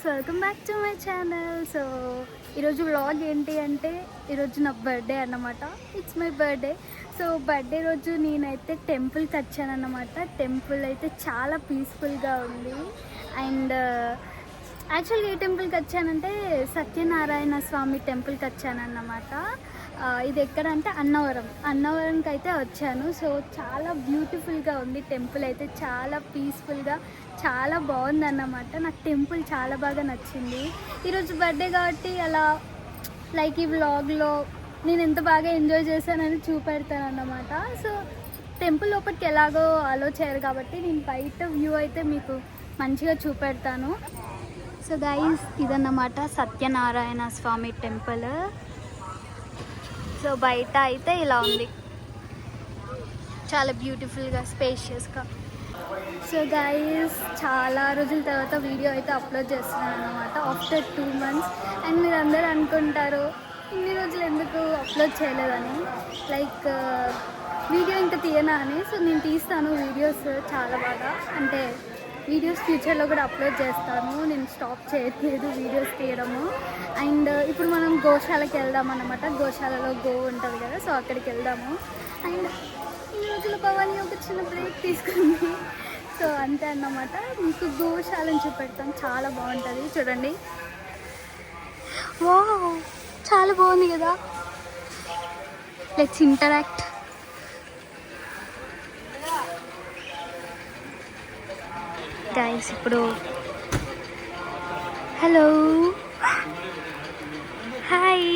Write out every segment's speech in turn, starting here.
Welcome back to my channel. So ఈరోజు vlog ఏంటి అంటే ఈరోజు నా బర్త్డే అన్నమాట. It's my birthday. So birthday రోజు నేనైతే టెంపుల్కి వచ్చానన్నమాట. టెంపుల్ అయితే చాలా పీస్ఫుల్గా ఉంది. అండ్ యాక్చువల్గా ఏ టెంపుల్కి వచ్చానంటే సత్యనారాయణ స్వామి టెంపుల్కి వచ్చానన్నమాట. ఇది ఎక్కడంటే అన్నవరంకి అయితే వచ్చాను. సో చాలా బ్యూటిఫుల్గా ఉంది టెంపుల్ అయితే, చాలా పీస్ఫుల్గా చాలా బాగుందన్నమాట. నాకు టెంపుల్ చాలా బాగా నచ్చింది. ఈరోజు బర్త్డే కాబట్టి అలా లైక్ ఈ వ్లాగ్లో నేను ఎంత బాగా ఎంజాయ్ చేశానని చూపెడతాను అన్నమాట. సో టెంపుల్ లోపలికి ఎలాగో అలో చేయరు కాబట్టి నేను బయట వ్యూ అయితే మీకు మంచిగా చూపెడతాను. సో గైస్ ఇదన్నమాట సత్యనారాయణ స్వామి టెంపుల్. సో బయట అయితే ఇలా ఉంది, చాలా బ్యూటిఫుల్గా స్పేషియస్గా. సో గైస్ చాలా రోజుల తర్వాత వీడియో అయితే అప్లోడ్ చేస్తున్నాను అనమాట ఆఫ్టర్ 2 months. అండ్ మీరు అందరూ అనుకుంటారు ఇన్ని రోజులు ఎందుకు అప్లోడ్ చేయలేదని, లైక్ వీడియో ఇంకా తీయనా అని. సో నేను తీస్తాను వీడియోస్ చాలా బాగా, అంటే వీడియోస్ ఫ్యూచర్లో కూడా అప్లోడ్ చేస్తాను. నేను స్టాప్ చేయట్లేదు వీడియోస్ తీయడము. అండ్ ఇప్పుడు మనం గోశాలకి వెళ్దాం అన్నమాట. గోశాలలో గోవు ఉంటుంది కదా, సో అక్కడికి వెళ్దాము. అండ్ ఈ రోజులు పవని ఒక చిన్న బ్రేక్ తీసుకుంది. సో అంతే అన్నమాట. మీకు గోశాలను చూపెడతాం, చాలా బాగుంటుంది చూడండి. వావ్ చాలా బాగుంది కదా. Let's interact. గైస్ ఇప్పుడు hello hi.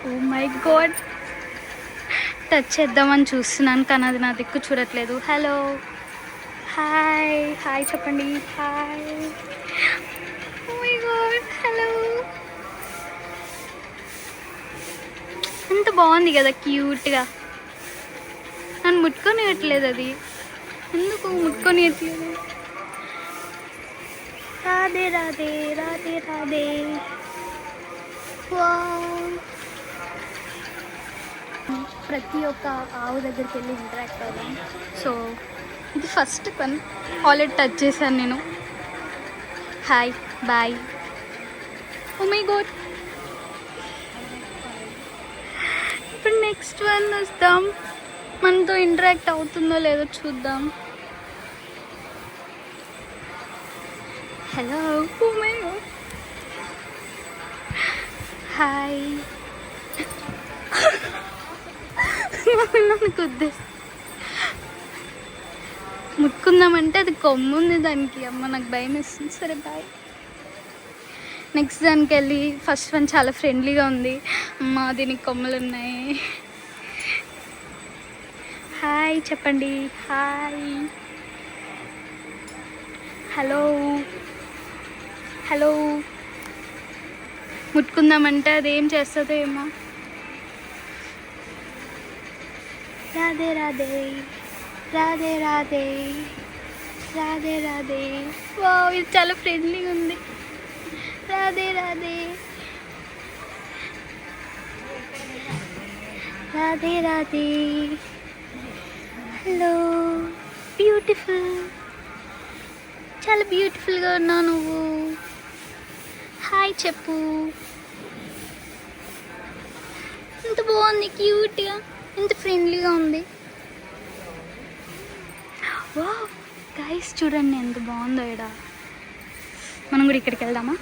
Oh my god, touch చేద్దామని చూస్తున్నాను కానీ అది నా దిక్కు చూడట్లేదు. హలో హాయ్ హాయ్ చెప్పండి. Hi. Oh my god hello. ఎంత బాగుంది కదా, క్యూట్గా. నన్ను ముట్టుకొనియట్లేదు, అది ఎందుకు ముట్టుకొనియట్లేదు. రాధే రాధే రాధే రాధే. ప్రతి ఒక్క ఆవు దగ్గరికి వెళ్ళి ఇంటరాక్ట్ అవుదాం. సో ఇది ఫస్ట్ వన్, ఆల్రెడీ టచ్ చేశాను నేను. Hi bye. Oh my god. ఇప్పుడు నెక్స్ట్ వన్ వస్తాం, మనతో ఇంటరాక్ట్ అవుతుందో లేదో చూద్దాం. Hello. Oh my god hi. నన్ను కుద్దేసి ముట్టుకుందామంటే అది కొమ్ము ఉంది దానికి. అమ్మ నాకు భయం వేస్తుంది. సరే బాయ్. నెక్స్ట్ దానికి వెళ్ళి ఫస్ట్ వన్ చాలా ఫ్రెండ్లీగా ఉంది. అమ్మ దీనికి కొమ్మలు ఉన్నాయి. హాయ్ చెప్పండి. Hi hello hello. ముట్టుకుందామంటే అది ఏం చేస్తుందో ఏమో. రాధే రాధే రాధే రాధే రాధే రాధే. వావ్ ఇది చాలా ఫ్రెండ్లీగా ఉంది. రాధే రాధే రాధే రాధే. హలో బ్యూటిఫుల్, చాలా బ్యూటిఫుల్గా ఉన్నావు నువ్వు. హాయ్ చెప్పు. ఎంత బాగుంది, క్యూట్గా, ఎంత ఫ్రెండ్లీగా ఉంది. వావ్ గైస్ చూడండి ఎంత బాగుందో ఇక్కడ. మనం కూడా ఇక్కడికి వెళ్దామా?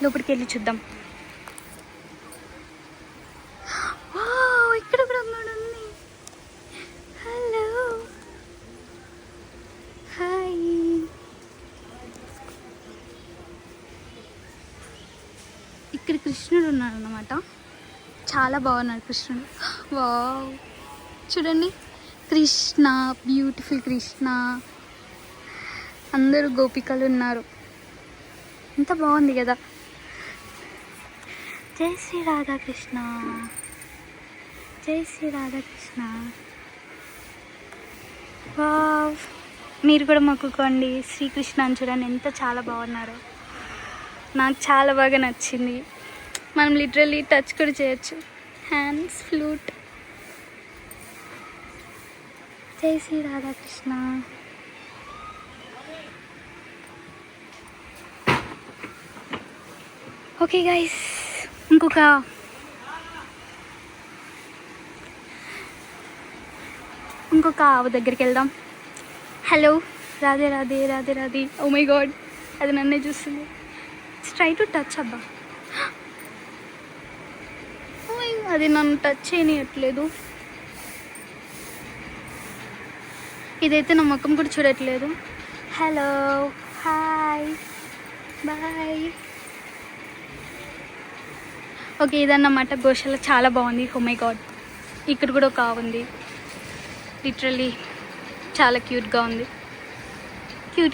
లోపలికి వెళ్ళి చూద్దాం. వావ్ ఇక్కడ కూడా ఉన్నాడు. Hello hi. ఇక్కడ కృష్ణుడు ఉన్నాడు అన్నమాట. చాలా బాగున్నాడు కృష్ణుడు. వావ్ చూడండి కృష్ణ, బ్యూటిఫుల్ కృష్ణ. అందరూ గోపికలు ఉన్నారు. ఎంత బాగుంది కదా. జై శ్రీ రాధాకృష్ణ, జై శ్రీ రాధాకృష్ణ. వావ్ మీరు కూడా మొక్కుకోండి శ్రీకృష్ణ అని. చూడండి ఎంత చాలా బాగున్నారు. నాకు చాలా బాగా నచ్చింది. మనం లిటరల్లీ టచ్ కూడా చేయొచ్చు. Hands flute. జై శ్రీ రాధాకృష్ణ. ఓకే గైస్, ఇంకొక ఆవు దగ్గరికి వెళ్దాం. Hello, Radhe Radhe Radhe Radhe. Oh my god, అది నన్నే చూస్తుంది. ట్రై టు టచ్ అబ్బా. అది నన్ను టచ్ చేయనియట్లేదు. ఇదైతే నా ముఖం కూడా చూడట్లేదు. Hello, hi, bye. ఓకే, ఇదన్నమాట గోశాల. చాలా బాగుంది. ఓ మై గాడ్, ఇక్కడ కూడా ఒక ఆవు ఉంది. లిటరల్లీ చాలా క్యూట్గా ఉంది.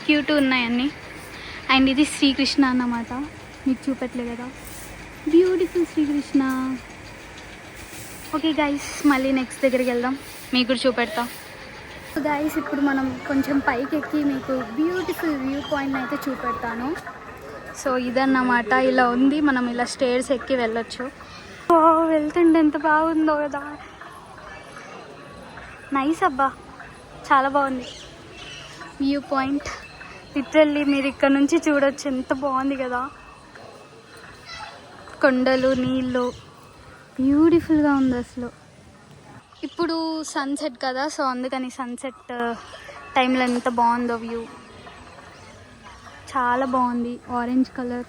క్యూట్ ఉన్నాయన్నీ. అండ్ ఇది శ్రీకృష్ణ అన్నమాట. మీకు చూపెట్టలే కదా, బ్యూటిఫుల్ శ్రీకృష్ణ. ఓకే గైస్, మళ్ళీ నెక్స్ట్ దగ్గరికి వెళ్దాం, మీకు కూడా చూపెడతా. గైస్, ఇప్పుడు మనం కొంచెం పైకి ఎక్కి మీకు బ్యూటిఫుల్ వ్యూ పాయింట్ అయితే చూపెడతాను. సో ఇదన్నమాట, ఇలా ఉంది. మనం ఇలా స్టేర్స్ ఎక్కి వెళ్ళొచ్చు. ఓ, వెళ్తుంటే ఎంత బాగుందో కదా. నైస్ అబ్బా, చాలా బాగుంది వ్యూ పాయింట్. లిటరల్లీ మీరు ఇక్కడ నుంచి చూడొచ్చు, ఎంత బాగుంది కదా. కొండలు, నీళ్ళు, బ్యూటిఫుల్గా ఉంది అసలు. ఇప్పుడు సన్సెట్ కదా, సో అందుకని సన్సెట్ టైంలో ఎంత బాగుందో వ్యూ. చాలా బాగుంది, ఆరెంజ్ కలర్.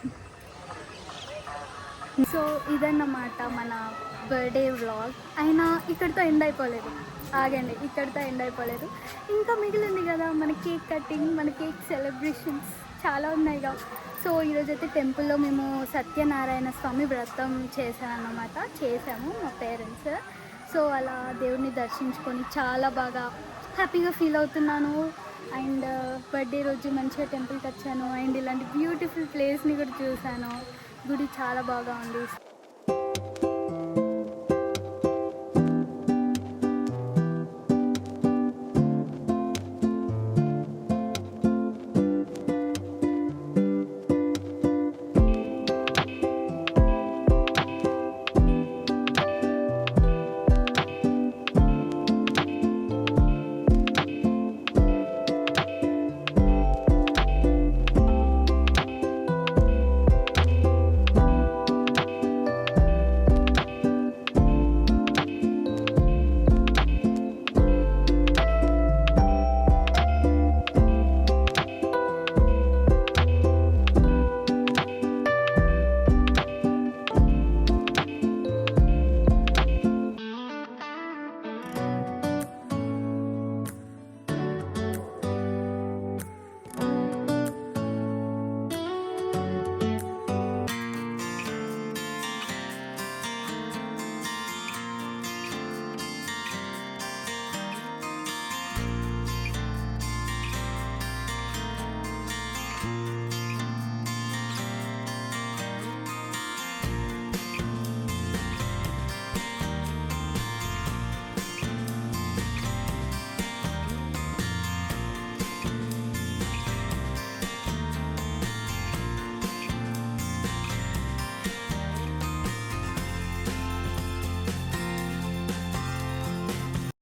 సో ఇదన్నమాట మన బర్త్డే వ్లాగ్. అయినా ఇక్కడితో ఎండ్ అయిపోలేదు. ఆగండి, ఇక్కడితో ఎండ్ అయిపోలేదు. ఇంకా మిగిలింది కదా మన కేక్ కటింగ్, మన కేక్ సెలబ్రేషన్స్ చాలా ఉన్నాయిగా. సో ఈరోజైతే టెంపుల్లో మేము సత్యనారాయణ స్వామి వ్రతం చేసాము మా పేరెంట్స్. సో అలా దేవుడిని దర్శించుకొని చాలా బాగా హ్యాపీగా ఫీల్ అవుతున్నాను. అండ్ బర్త్డే రోజు మంచిగా టెంపుల్కి వచ్చాను. అండ్ ఇలాంటి బ్యూటిఫుల్ ప్లేస్ని కూడా చూశాను. గుడి చాలా బాగా ఉంది.